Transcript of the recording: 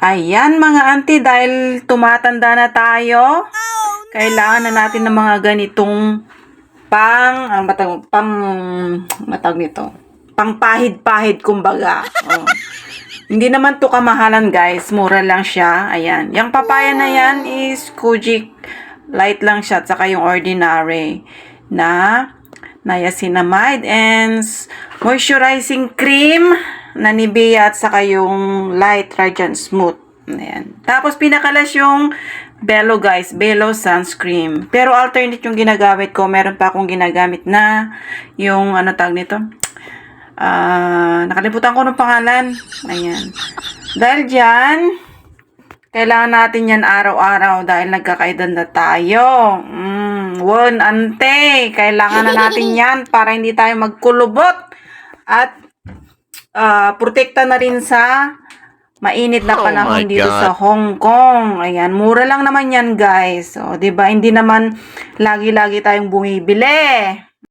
Ayan mga auntie, dahil tumatanda na tayo, kailangan na natin ng mga ganitong matag nito, pangpahid-pahid kumbaga. Oh. Hindi naman to kamahalan guys, mura lang siya. Ayan, yung papaya na yan is Kojic, light lang siya, at saka yung ordinary na niacinamide and moisturizing cream na Nivea at saka yung light radiant smooth. Ayan. Tapos pinakalas yung Belo guys, Belo sunscreen. Pero alternate yung ginagamit ko. Meron pa akong ginagamit na yung ano tawag nito. Nakalimutan ko ng pangalan. Ayan. Dahil dyan, kailangan natin yan araw-araw dahil nagkakaedad na tayo. Won, ante, kailangan na natin yan para hindi tayo magkulubot at protekta na rin sa mainit na panahon dito sa Hong Kong. Ayan, mura lang naman yan guys. So, 'di ba? Hindi naman lagi-lagi tayong bumibili.